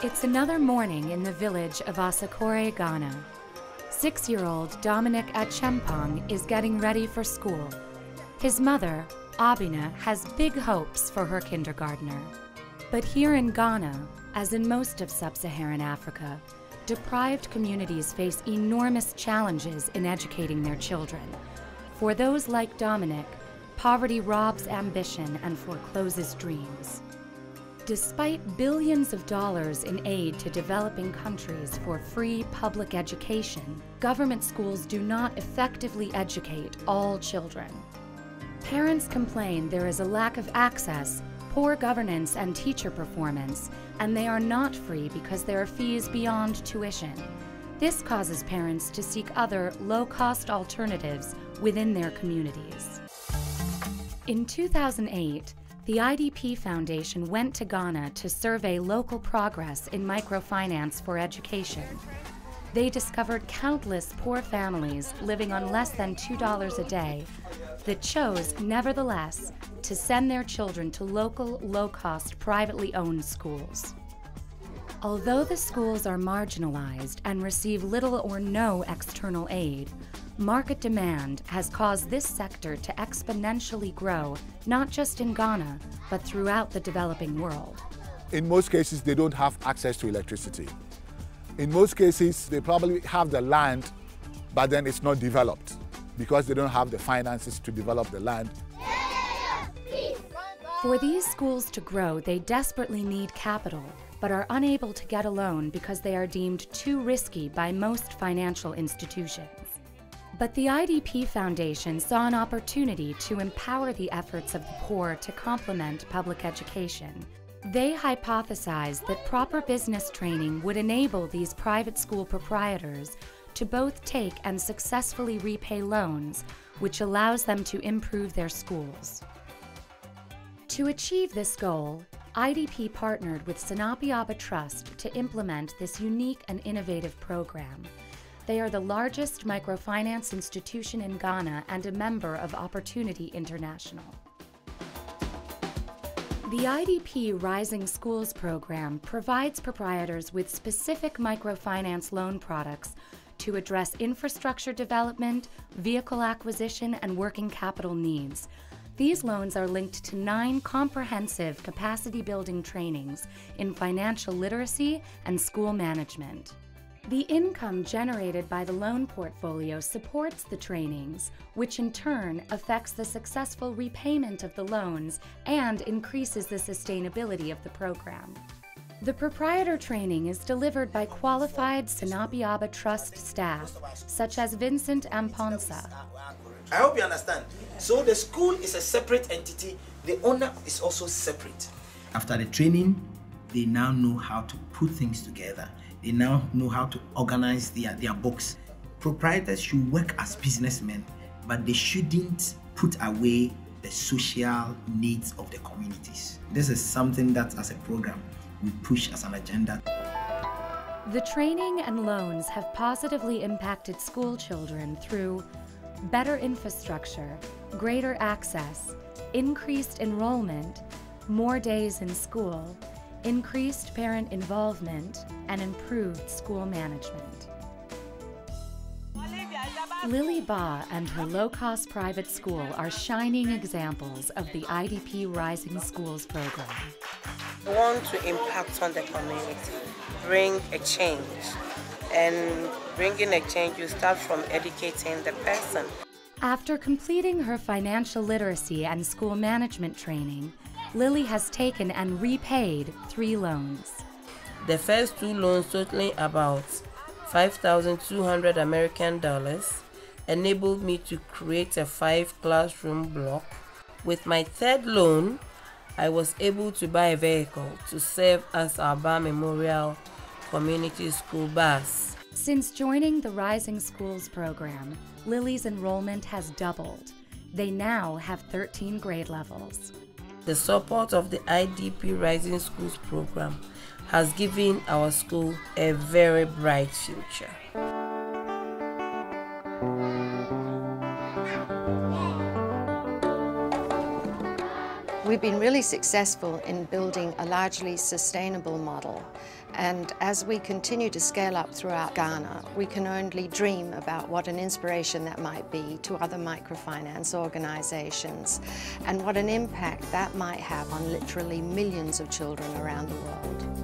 It's another morning in the village of Asakore, Ghana. 6-year-old Dominic Achempong is getting ready for school. His mother, Abina, has big hopes for her kindergartner. But here in Ghana, as in most of sub-Saharan Africa, deprived communities face enormous challenges in educating their children. For those like Dominic, poverty robs ambition and forecloses dreams. Despite billions of dollars in aid to developing countries for free public education, government schools do not effectively educate all children. Parents complain there is a lack of access, poor governance and teacher performance, and they are not free because there are fees beyond tuition. This causes parents to seek other low-cost alternatives within their communities. In 2008, the IDP Foundation went to Ghana to survey local progress in microfinance for education. They discovered countless poor families living on less than $2 a day that chose, nevertheless, to send their children to local, low-cost, privately owned schools. Although the schools are marginalized and receive little or no external aid, market demand has caused this sector to exponentially grow, not just in Ghana, but throughout the developing world. In most cases, they don't have access to electricity. In most cases, they probably have the land, but then it's not developed because they don't have the finances to develop the land. For these schools to grow, they desperately need capital, but are unable to get a loan because they are deemed too risky by most financial institutions. But the IDP Foundation saw an opportunity to empower the efforts of the poor to complement public education. They hypothesized that proper business training would enable these private school proprietors to both take and successfully repay loans, which allows them to improve their schools. To achieve this goal, IDP partnered with Sinapiaba Trust to implement this unique and innovative program. They are the largest microfinance institution in Ghana and a member of Opportunity International. The IDP Rising Schools Program provides proprietors with specific microfinance loan products to address infrastructure development, vehicle acquisition, and working capital needs. These loans are linked to 9 comprehensive capacity-building trainings in financial literacy and school management. The income generated by the loan portfolio supports the trainings, which in turn affects the successful repayment of the loans and increases the sustainability of the program. The proprietor training is delivered by qualified Sinapiaba Trust staff, such as Vincent Amponsa. I hope you understand. So the school is a separate entity, the owner is also separate. After the training, they now know how to put things together. They now know how to organize their books. Proprietors should work as businessmen, but they shouldn't put away the social needs of the communities. This is something that, as a program, we push as an agenda. The training and loans have positively impacted school children through better infrastructure, greater access, increased enrollment, more days in school, increased parent involvement, and improved school management. Lily Ba and her low-cost private school are shining examples of the IDP Rising Schools Program. We want to impact on the community, bring a change. And bringing a change, you start from educating the person. After completing her financial literacy and school management training, Lily has taken and repaid 3 loans. The first 2 loans, totaling about $5,200 American dollars, enabled me to create a 5-classroom block. With my 3rd loan, I was able to buy a vehicle to serve as our Bar Memorial Community School bus. Since joining the Rising Schools program, Lily's enrollment has doubled. They now have 13 grade levels. The support of the IDP Rising Schools Program has given our school a very bright future. We've been really successful in building a largely sustainable model, and as we continue to scale up throughout Ghana, we can only dream about what an inspiration that might be to other microfinance organizations and what an impact that might have on literally millions of children around the world.